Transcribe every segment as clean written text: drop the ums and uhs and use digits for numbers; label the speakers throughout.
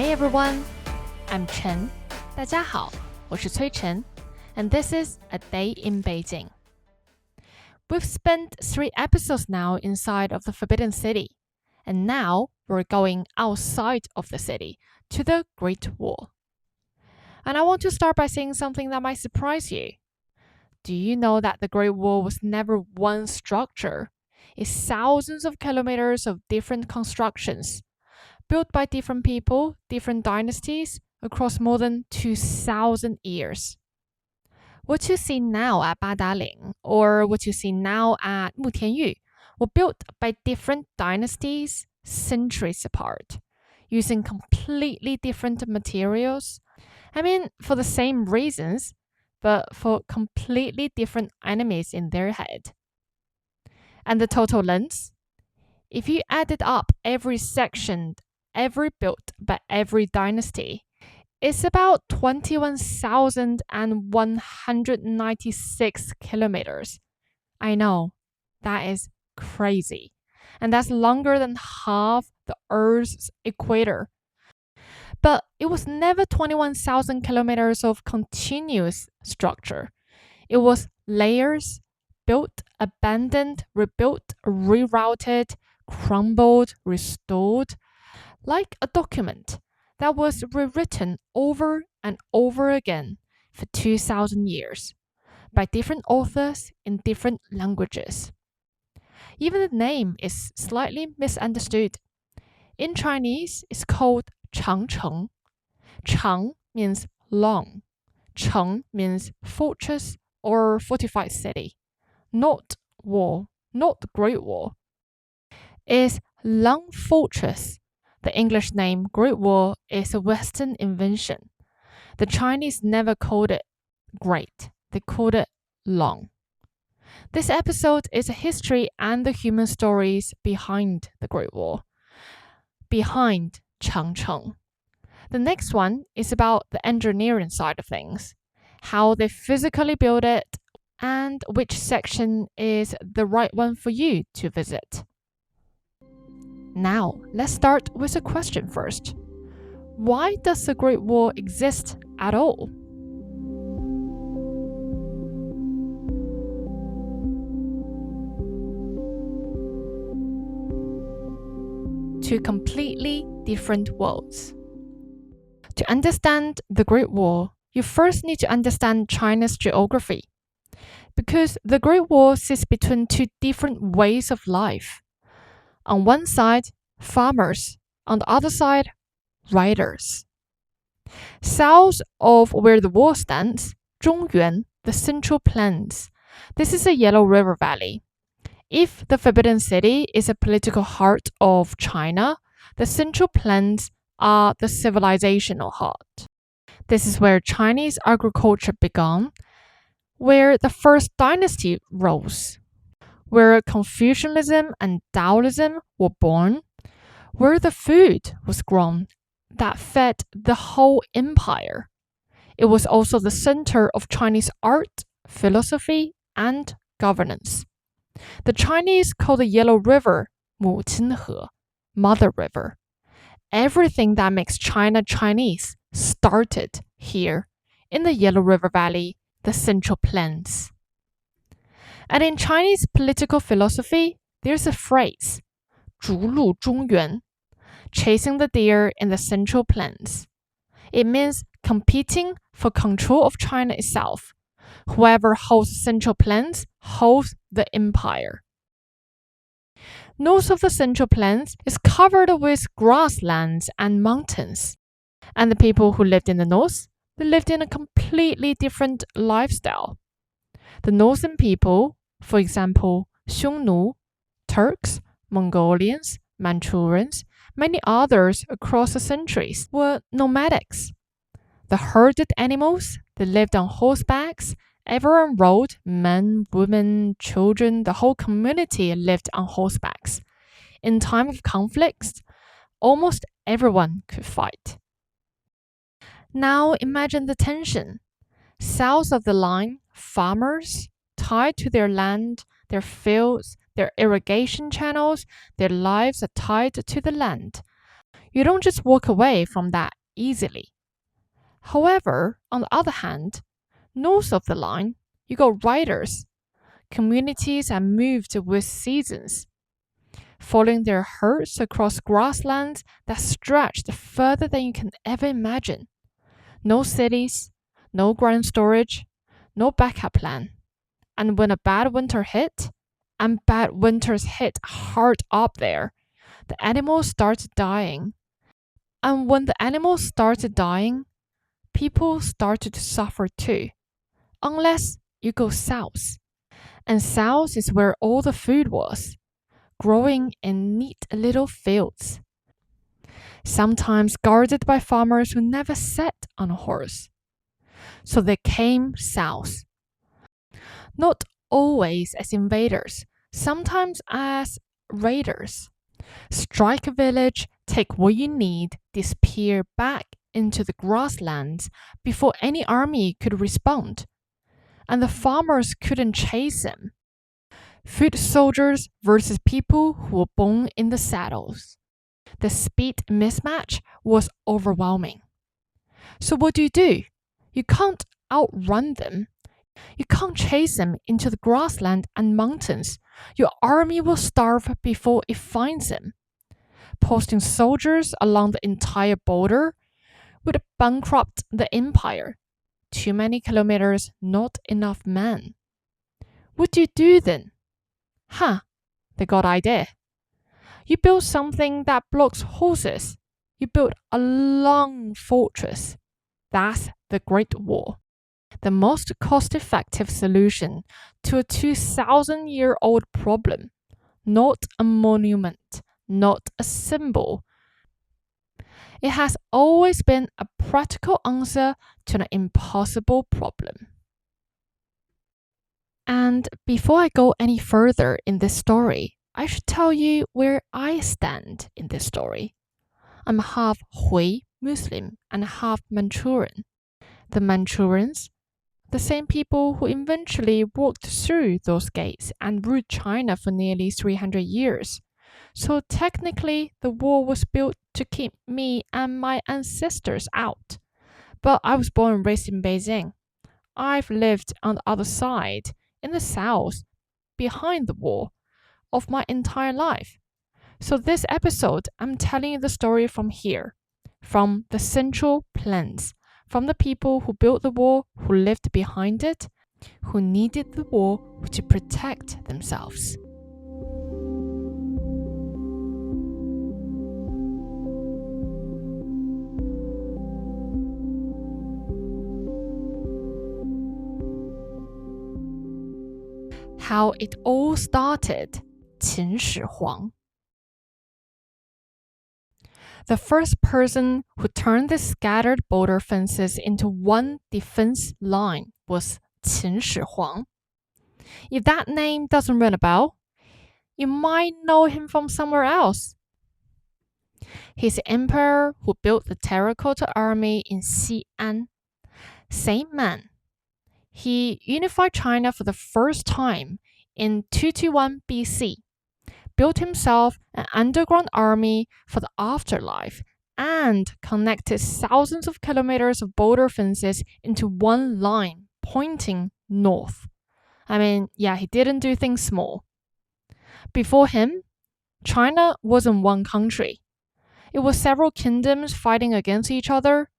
Speaker 1: Hi everyone, I'm Chen. 大家好，我是崔晨 and this is A Day in Beijing. We've spent 3 episodes now inside of the Forbidden City, and now we're going outside of the city to the Great Wall. And I want to start by saying something that might surprise you. Do you know that the Great Wall was never one structure? It's thousands of kilometers of different constructions, built by different people, different dynasties, across more than 2,000 years. What you see now at Badaling, or what you see now at Mutianyu, were built by different dynasties centuries apart, using completely different materials. I mean, for the same reasons, but for completely different enemies in their head. And the total length? If you added up every section ever built by every dynasty, it's about 21,196 kilometers. I know, that is crazy. And that's longer than half the Earth's equator. But it was never 21,000 kilometers of continuous structure. It was layers, built, abandoned, rebuilt, rerouted, crumbled, restored, like a document that was rewritten over and over again for 2,000 years by different authors in different languages. Even the name is slightly misunderstood. In Chinese, it's called Changcheng. Chang means long. Cheng means fortress or fortified city. Not wall, not the Great Wall. It's Long Fortress. The English name Great Wall is a Western invention. The Chinese never called it great. They called it long. This episode is a history and the human stories behind the Great Wall, behind Changcheng. The next one is about the engineering side of things, how they physically built it, and which section is the right one for you to visit. Now, let's start with a question first. Why does the Great Wall exist at all? Two completely different worlds. To understand the Great Wall, you first need to understand China's geography. Because the Great Wall sits between two different ways of life. On one side, farmers. On the other side, riders. South of where the wall stands, Zhongyuan, the Central Plains. This is a Yellow River Valley. If the Forbidden City is a political heart of China, the Central Plains are the civilizational heart. This is where Chinese agriculture began, where the first dynasty rose, where Confucianism and Taoism were born, where the food was grown that fed the whole empire. It was also the center of Chinese art, philosophy, and governance. The Chinese call the Yellow River 母亲河, Mother River. Everything that makes China Chinese started here in the Yellow River Valley, the Central Plains. And in Chinese political philosophy, there's a phrase, 逐鹿中原, chasing the deer in the Central Plains. It means competing for control of China itself. Whoever holds the Central Plains holds the empire. North of the Central Plains is covered with grasslands and mountains. And the people who lived in the north, they lived in a completely different lifestyle. The northern people, for example, Xiongnu, Turks, Mongolians, Manchurians, many others across the centuries, were nomadics. They herded animals, they lived on horsebacks, everyone rode, men, women, children, the whole community lived on horsebacks. In time of conflicts, almost everyone could fight. Now imagine the tension. South of the line, farmers, tied to their land, their fields, their irrigation channels, their lives are tied to the land. You don't just walk away from that easily. However, on the other hand, north of the line, you got riders. Communities are moved with seasons, following their herds across grasslands that stretched further than you can ever imagine. No cities, no ground storage, no backup plan. And when a bad winter hit, and bad winters hit hard up there, the animals started dying. And when the animals started dying, people started to suffer too, unless you go south. And south is where all the food was, growing in neat little fields, sometimes guarded by farmers who never sat on a horse. So they came south, not always as invaders, sometimes as raiders. Strike a village, take what you need, disappear back into the grasslands before any army could respond. And the farmers couldn't chase them. Foot soldiers versus people who were born in the saddles. The speed mismatch was overwhelming. So what do? You can't outrun them. You can't chase them into the grassland and mountains. Your army will starve before it finds them. Posting soldiers along the entire border would bankrupt the empire. Too many kilometers, not enough men. What do you do then? They got idea. You build something that blocks horses. You build a long fortress. That's the Great Wall. The most cost-effective solution to a 2,000-year-old problem. Not a monument, not a symbol. It has always been a practical answer to an impossible problem. And before I go any further in this story, I should tell you where I stand in this story. I'm half Hui Muslim and half Manchurian. The Manchurians, the same people who eventually walked through those gates and ruled China for nearly 300 years. So technically, the wall was built to keep me and my ancestors out. But I was born and raised in Beijing. I've lived on the other side, in the south, behind the wall, of my entire life. So this episode, I'm telling you the story from here, from the Central Plains, from the people who built the wall, who lived behind it, who needed the wall to protect themselves. How it all started, 秦始皇. The first person who turned the scattered border fences into one defense line was 秦始皇. If that name doesn't ring a bell, you might know him from somewhere else. He's the emperor who built the terracotta army in Xi'an. Same man. He unified China for the first time in 221 BC, built himself an underground army for the afterlife, and connected thousands of kilometers of border fences into one line pointing north. He didn't do things small. Before him, China wasn't one country. It was several kingdoms fighting against each other.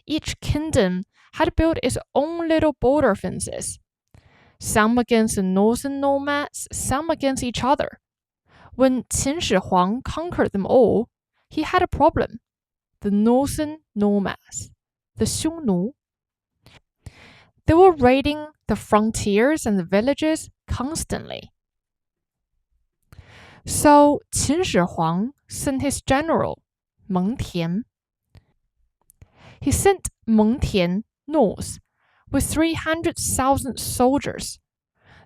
Speaker 1: Each kingdom had built its own little border fences. Some against the northern nomads, some against each other. When Qin Shi Huang conquered them all, he had a problem. The northern nomads, the Xiongnu. They were raiding the frontiers and the villages constantly. So Qin Shi Huang sent his general, Meng Tian. He sent Meng Tian north with 300,000 soldiers.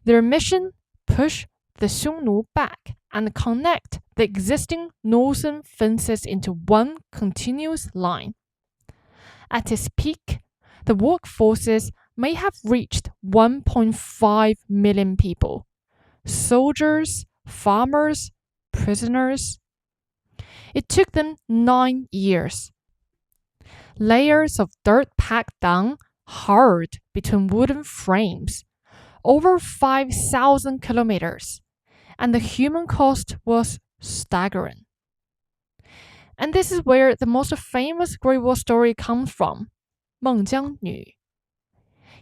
Speaker 1: Their mission: push the Xiongnu back and connect the existing northern fences into one continuous line. At its peak, the workforces may have reached 1.5 million people. Soldiers, farmers, prisoners. It took them 9 years. Layers of dirt packed down hard between wooden frames, over 5,000 kilometers, and the human cost was staggering. And this is where the most famous Great War story comes from, 孟姜女.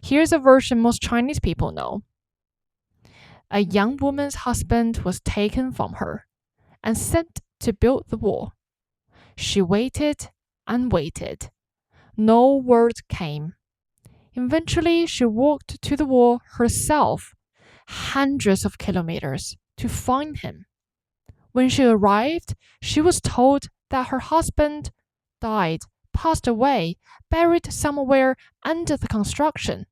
Speaker 1: Here's a version most Chinese people know. A young woman's husband was taken from her and sent to build the wall. She waited and waited. No word came. Eventually, she walked to the wall herself, hundreds of kilometers, to find him. When she arrived, she was told that her husband died, passed away, buried somewhere under the construction.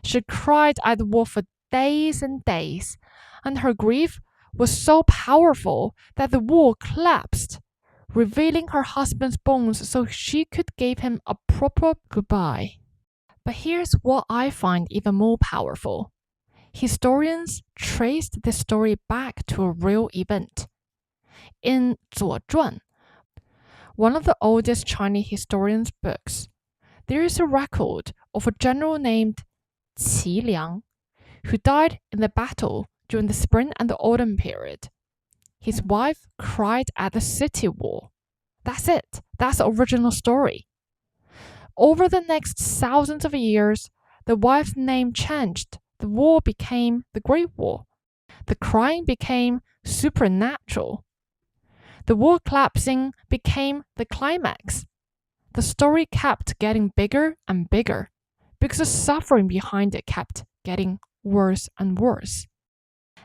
Speaker 1: She cried at the wall for days and days, and her grief was so powerful that the wall collapsed, revealing her husband's bones so she could give him a proper goodbye. But here's what I find even more powerful. Historians traced this story back to a real event. In 左传, one of the oldest Chinese historians' books, there is a record of a general named Qi Liang, who died in the battle during the spring and the autumn period. His wife cried at the city wall. That's it. That's the original story. Over the next thousands of years, the wife's name changed. The war became the Great War. The crying became supernatural. The wall collapsing became the climax. The story kept getting bigger and bigger because the suffering behind it kept getting worse and worse.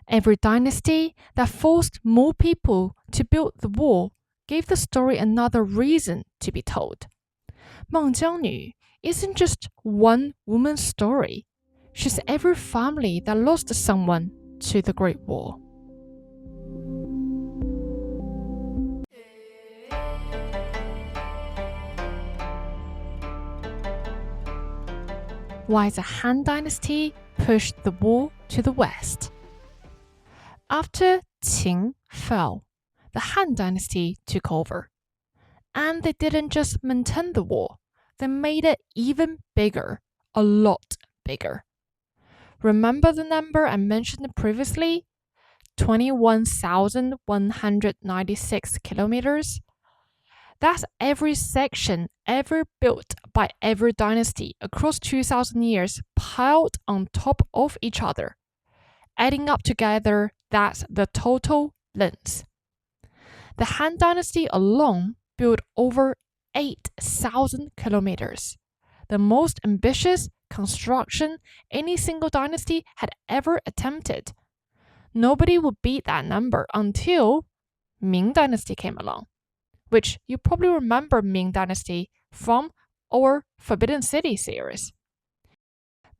Speaker 1: Every dynasty that forced more people to build the wall gave the story another reason to be told. 孟姜女 isn't just one woman's story. She's every family that lost someone to the Great War. Why the Han Dynasty pushed the war to the west. After Qin fell, the Han Dynasty took over. And they didn't just maintain the wall, they made it even bigger, a lot bigger. Remember the number I mentioned previously? 21,196 kilometers? That's every section ever built by every dynasty across 2,000 years piled on top of each other. Adding up together, that's the total length. The Han Dynasty alone built over 8,000 kilometers, the most ambitious construction any single dynasty had ever attempted. Nobody would beat that number until Ming Dynasty came along, which you probably remember Ming Dynasty from our Forbidden City series.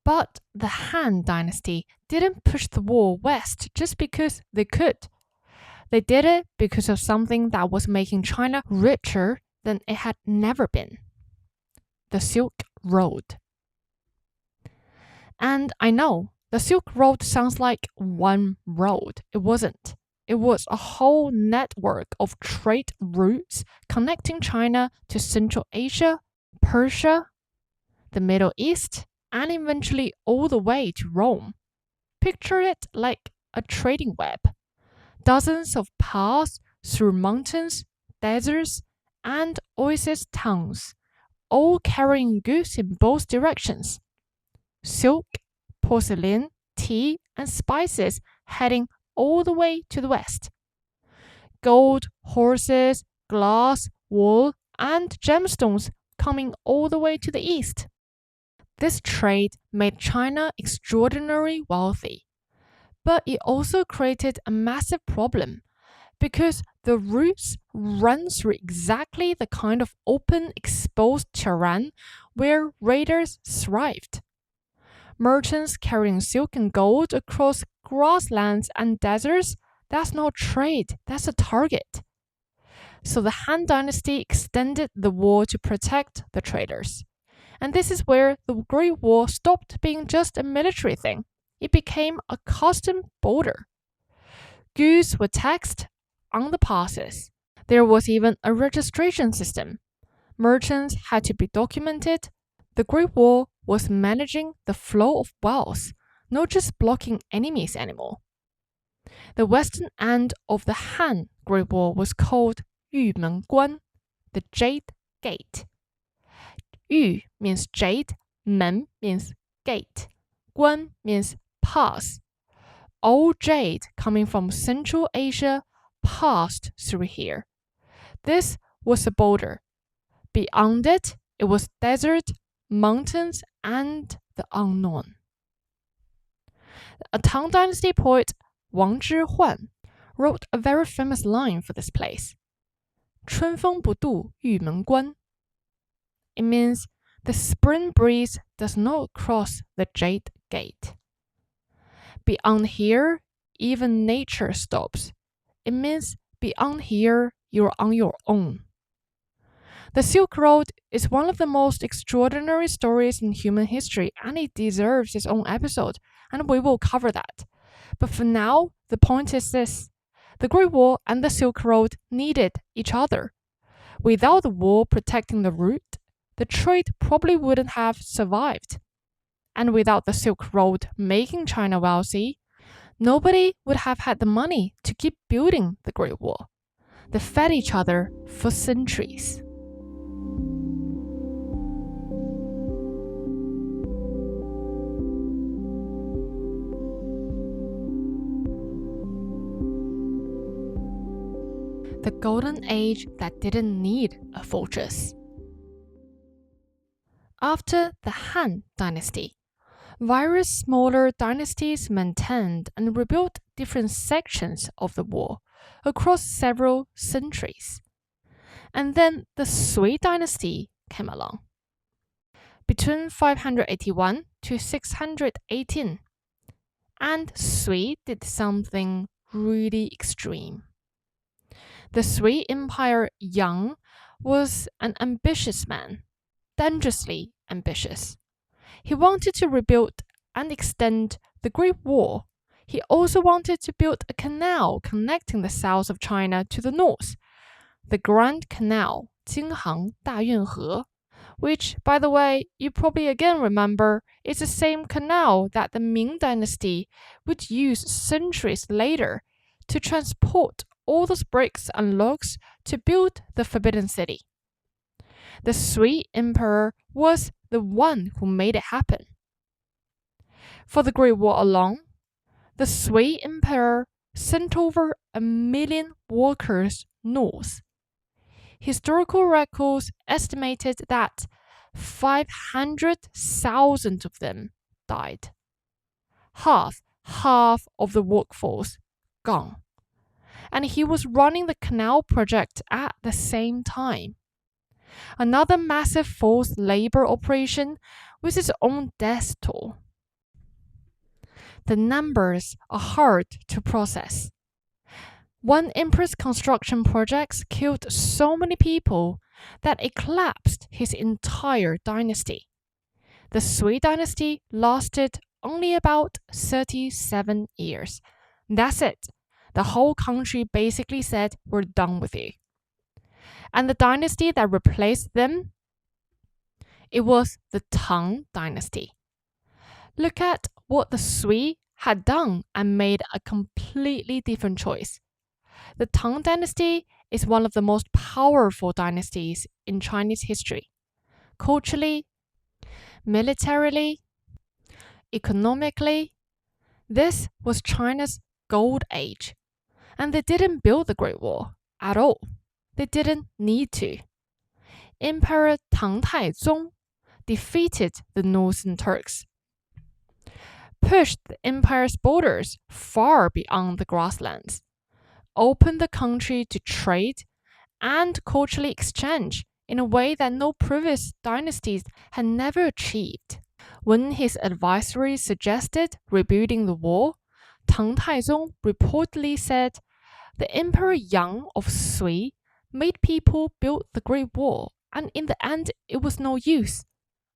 Speaker 1: But the Han Dynasty didn't push the wall west just because they could. They did it because of something that was making China richer than it had never been. The Silk Road. And I know, the Silk Road sounds like one road. It wasn't. It was a whole network of trade routes connecting China to Central Asia, Persia, the Middle East, and eventually all the way to Rome. Picture it like a trading web. Dozens of paths through mountains, deserts, and oasis towns, all carrying goods in both directions. Silk, porcelain, tea, and spices heading all the way to the west. Gold, horses, glass, wool, and gemstones coming all the way to the east. This trade made China extraordinarily wealthy. But it also created a massive problem because the routes run through exactly the kind of open, exposed terrain where raiders thrived. Merchants carrying silk and gold across grasslands and deserts, that's not trade, that's a target. So the Han Dynasty extended the wall to protect the traders. And this is where the Great Wall stopped being just a military thing. It became a custom border. Goods were taxed on the passes. There was even a registration system. Merchants had to be documented. The Great Wall was managing the flow of wealth, not just blocking enemies anymore. The western end of the Han Great Wall was called Yumen Guan, the Jade Gate. Yu means jade, Men means gate, Guan means pass. All jade coming from Central Asia passed through here. This was the border. Beyond it, it was desert, mountains, and the unknown. A Tang Dynasty poet, Wang Zhihuan, wrote a very famous line for this place. 春风不度玉门关. It means the spring breeze does not cross the Jade Gate. Beyond here, even nature stops. It means beyond here, you're on your own. The Silk Road is one of the most extraordinary stories in human history, and it deserves its own episode, and we will cover that. But for now, the point is this. The Great Wall and the Silk Road needed each other. Without the wall protecting the route, the trade probably wouldn't have survived. And without the Silk Road making China wealthy, nobody would have had the money to keep building the Great Wall. They fed each other for centuries. The golden age that didn't need a fortress. After the Han Dynasty, various smaller dynasties maintained and rebuilt different sections of the wall across several centuries. And then the Sui Dynasty came along. Between 581 to 618, and Sui did something really extreme. The Sui Empire Yang was an ambitious man, dangerously ambitious. He wanted to rebuild and extend the Great Wall. He also wanted to build a canal connecting the south of China to the north, the Grand Canal, 京杭大运河, which, by the way, you probably again remember is the same canal that the Ming Dynasty would use centuries later to transport all those bricks and logs to build the Forbidden City. The Sui Emperor was the one who made it happen. For the Great Wall alone, the Sui Emperor sent over 1 million workers north. Historical records estimated that 500,000 of them died. Half of the workforce gone. And he was running the canal project at the same time. Another massive forced labor operation with its own death toll. The numbers are hard to process. One emperor's construction projects killed so many people that it collapsed his entire dynasty. The Sui dynasty lasted only about 37 years. That's it. The whole country basically said, we're done with you. And the dynasty that replaced them, it was the Tang dynasty. Look at what the Sui had done and made a completely different choice. The Tang dynasty is one of the most powerful dynasties in Chinese history. Culturally, militarily, economically, this was China's gold age. And they didn't build the Great Wall at all. They didn't need to. Emperor Tang Taizong defeated the Northern Turks, pushed the empire's borders far beyond the grasslands, opened the country to trade and culturally exchange in a way that no previous dynasties had never achieved. When his advisory suggested rebuilding the wall, Tang Taizong reportedly said, the Emperor Yang of Sui made people build the Great Wall, and in the end it was no use.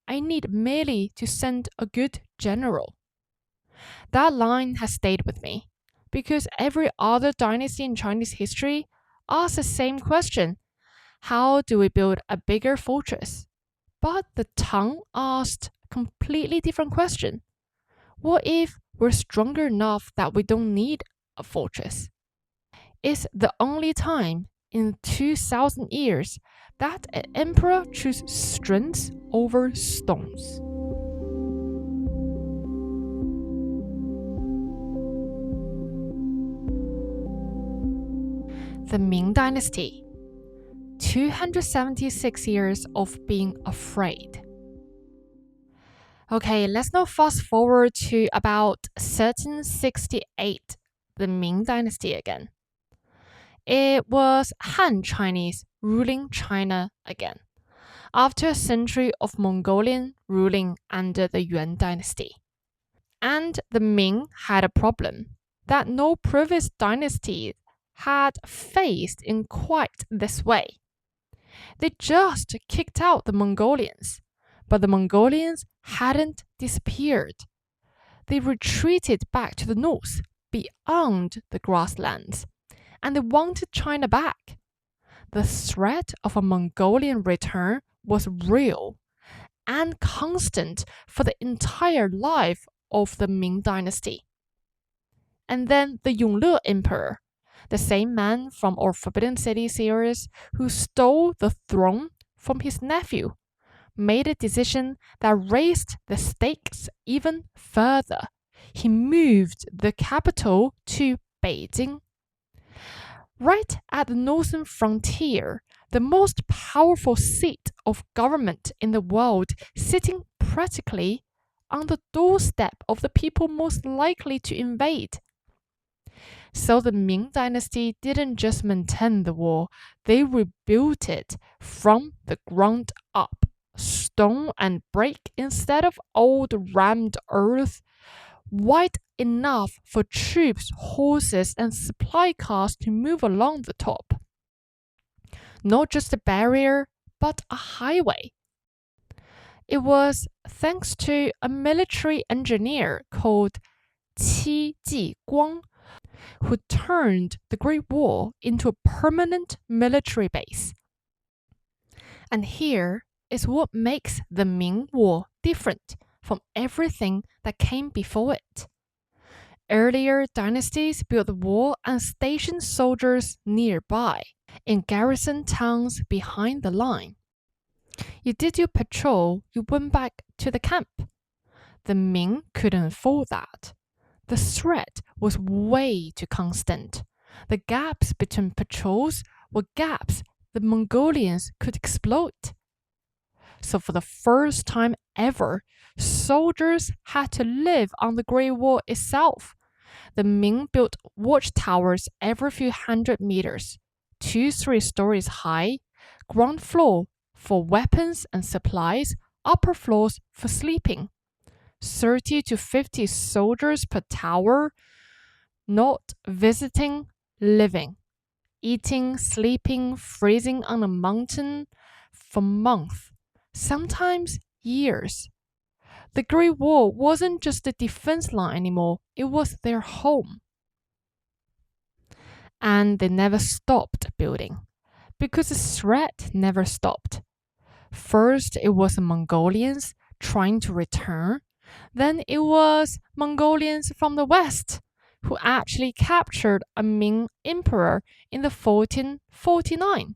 Speaker 1: I need merely to send a good general. That line has stayed with me, because every other dynasty in Chinese history asked the same question. How do we build a bigger fortress? But the Tang asked a completely different question. What if we're stronger enough that we don't need a fortress? It's the only time in 2,000 years that an emperor chose strength over stones. The Ming Dynasty. 276 years of being afraid. Okay, let's now fast forward to about 1368, the Ming Dynasty again. It was Han Chinese ruling China again, after a century of Mongolian ruling under the Yuan Dynasty. And the Ming had a problem that no previous dynasty had faced in quite this way. They just kicked out the Mongolians, but the Mongolians hadn't disappeared. They retreated back to the north, beyond the grasslands, and they wanted China back. The threat of a Mongolian return was real and constant for the entire life of the Ming Dynasty. And then the Yongle Emperor, the same man from our Forbidden City series who stole the throne from his nephew, made a decision that raised the stakes even further. He moved the capital to Beijing. Right at the northern frontier, the most powerful seat of government in the world, sitting practically on the doorstep of the people most likely to invade. So the Ming Dynasty didn't just maintain the wall, they rebuilt it from the ground up, stone and brick instead of old rammed earth, wide enough for troops, horses, and supply cars to move along the top. Not just a barrier, but a highway. It was thanks to a military engineer called Qi Jiguang, who turned the Great Wall into a permanent military base. And here is what makes the Ming Wall different from everything that came before it. Earlier dynasties built the wall and stationed soldiers nearby, in garrison towns behind the line. You did your patrol, you went back to the camp. The Ming couldn't afford that. The threat was way too constant. The gaps between patrols were gaps the Mongolians could exploit. So for the first time ever, soldiers had to live on the Great Wall itself. The Ming built watchtowers every few hundred meters, 2-3 stories high, ground floor for weapons and supplies, upper floors for sleeping. 30 to 50 soldiers per tower, not visiting, living, eating, sleeping, freezing on a mountain for months, sometimes years. The Great Wall wasn't just a defense line anymore, it was their home. And they never stopped building, because the threat never stopped. First, it was the Mongolians trying to return. Then it was Mongolians from the west who actually captured a Ming emperor in the 1449.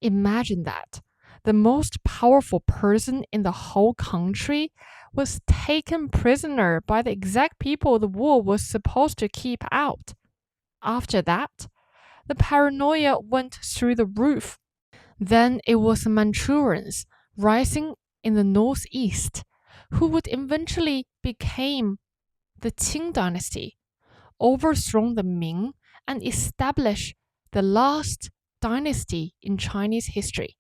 Speaker 1: Imagine that. The most powerful person in the whole country was taken prisoner by the exact people the war was supposed to keep out. After that, the paranoia went through the roof. Then it was the Manchurians rising in the northeast, who would eventually become the Qing dynasty, overthrow the Ming, and establish the last dynasty in Chinese history.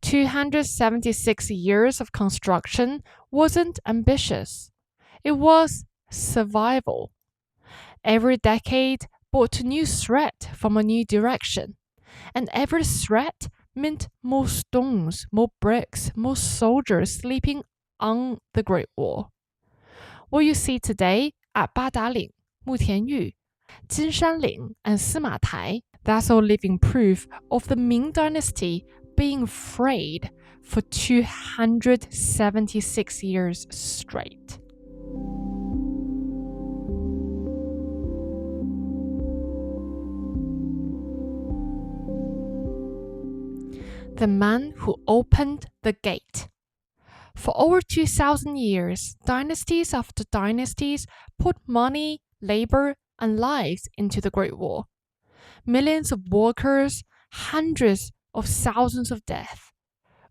Speaker 1: 276 years of construction wasn't ambitious. It was survival. Every decade brought a new threat from a new direction, and every threat meant more stones, more bricks, more soldiers sleeping on the Great Wall. What you see today at Badaling, Mutianyu, Jinshanling, and Sima Tai, That's all living proof of the Ming Dynasty being frayed for 276 years straight. The man who opened the gate. For over 2,000 years, dynasties after dynasties put money, labor, and lives into the Great War. Millions of workers, hundreds of thousands of deaths,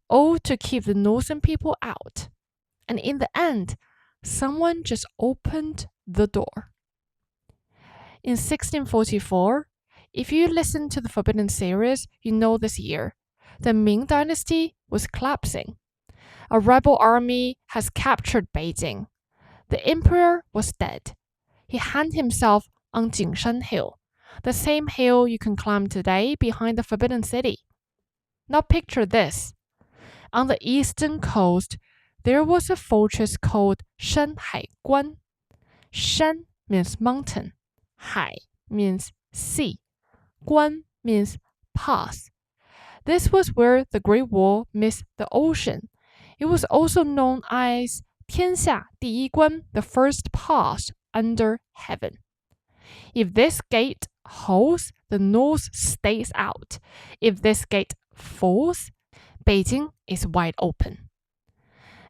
Speaker 1: all to keep the northern people out. And in the end, someone just opened the door. In 1644, if you listen to the Forbidden series, you know this year, the Ming Dynasty was collapsing. A rebel army has captured Beijing. The emperor was dead. He hanged himself on Jingshan Hill, the same hill you can climb today behind the Forbidden City. Now picture this. On the eastern coast, there was a fortress called Shanhai Guan. Shan means mountain. Hai means sea. Guan means pass. This was where the Great Wall meets the ocean. It was also known as 天下第一关, the first pass under heaven. If this gate holds, the north stays out. If this gate falls, Beijing is wide open.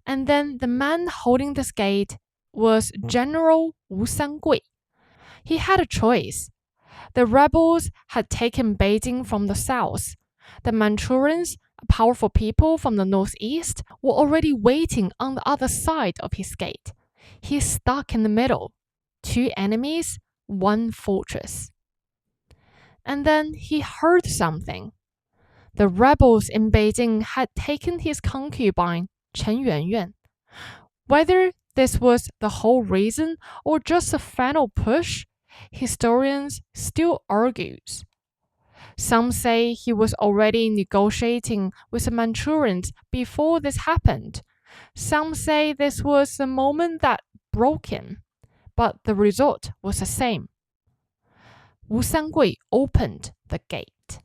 Speaker 1: And then the man holding this gate was General Wu Sangui. He had a choice. The rebels had taken Beijing from the south. The Manchurians, powerful people from the northeast, were already waiting on the other side of his gate. He's stuck in the middle. 2 enemies, 1 fortress. And then he heard something. The rebels in Beijing had taken his concubine, Chen Yuanyuan. Whether this was the whole reason or just a final push, historians still argue. Some say he was already negotiating with the Manchurians before this happened. Some say this was the moment that broke him. But the result was the same. Wu Sangui opened the gate.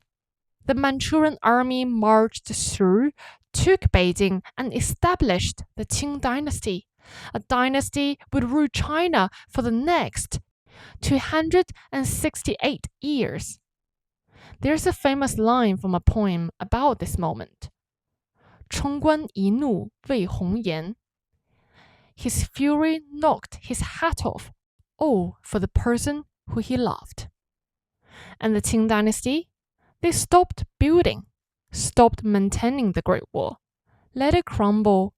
Speaker 1: The Manchurian army marched through, took Beijing, and established the Qing dynasty. A dynasty would rule China for the next 268 years. There's a famous line from a poem about this moment. 冲冠一怒为红颜. His fury knocked his hat off, all for the person who he loved. And the Qing dynasty? They stopped building, stopped maintaining the Great Wall, let it crumble.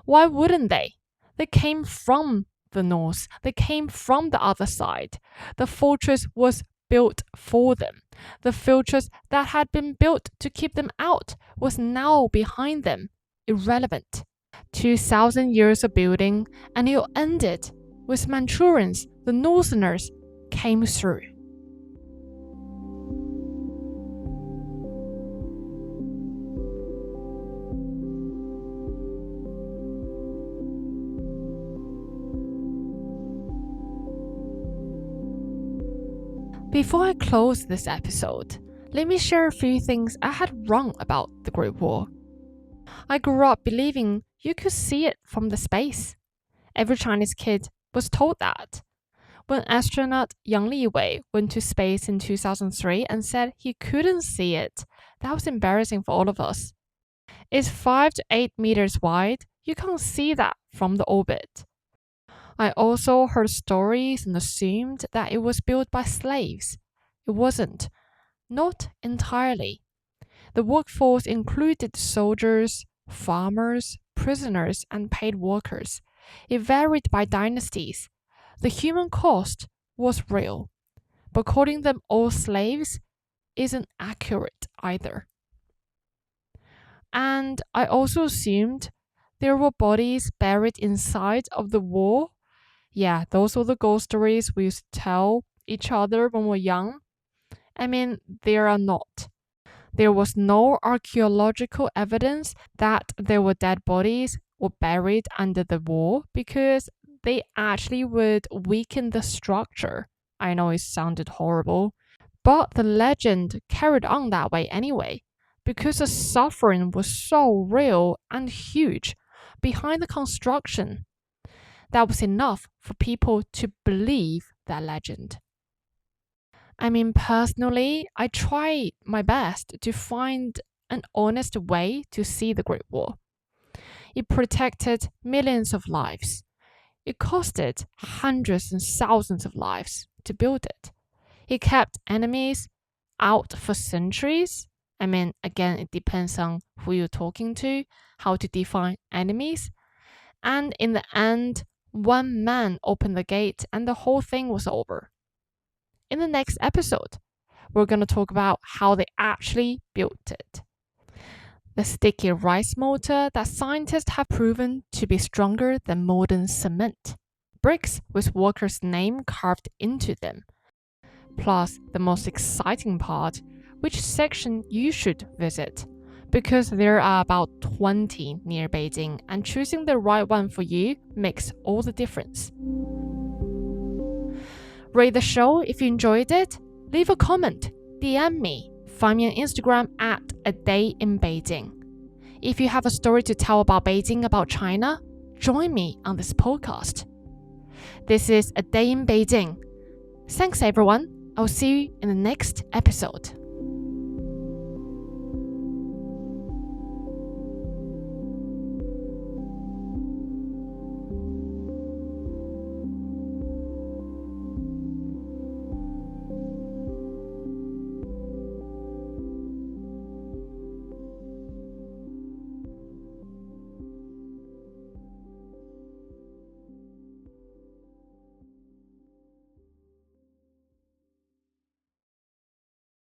Speaker 1: Why wouldn't they? They came from the north. They came from the other side. The fortress was built for them. The fortress that had been built to keep them out was now behind them, irrelevant. 2,000 years of building, and it ended with Manchurians, the northerners, came through. Before I close this episode, let me share a few things I had wrong about the Great Wall. I grew up believing you could see it from the space. Every Chinese kid was told that. When astronaut Yang Liwei went to space in 2003 and said he couldn't see it, that was embarrassing for all of us. It's 5 to 8 meters wide. You can't see that from the orbit. I also heard stories and assumed that it was built by slaves. It wasn't. Not entirely. The workforce included soldiers, farmers, prisoners, and paid workers. It varied by dynasties. The human cost was real, but calling them all slaves isn't accurate either. And I also assumed there were bodies buried inside of the wall. Yeah, those were the ghost stories we used to tell each other when we were young. I mean, there are not. There was no archaeological evidence that there were dead bodies or buried under the wall because they actually would weaken the structure. I know it sounded horrible, But the legend carried on that way anyway, because the suffering was so real and huge behind the construction. That was enough for people to believe that legend. I mean, personally, I try my best to find an honest way to see the Great Wall. It protected millions of lives. It costed hundreds and thousands of lives to build it. It kept enemies out for centuries. I mean, again, it depends on who you're talking to, how to define enemies. And in the end, one man opened the gate and the whole thing was over. In the next episode, we're going to talk about how they actually built it. The sticky rice mortar that scientists have proven to be stronger than modern cement. Bricks with workers' name carved into them. Plus, the most exciting part, which section you should visit, because there are about 20 near Beijing and choosing the right one for you makes all the difference. Rate the show if you enjoyed it, leave a comment, DM me, find me on Instagram at A Day in Beijing. If you have a story to tell about Beijing, about China, join me on this podcast. This is A Day in Beijing. Thanks everyone. I'll see you in the next episode.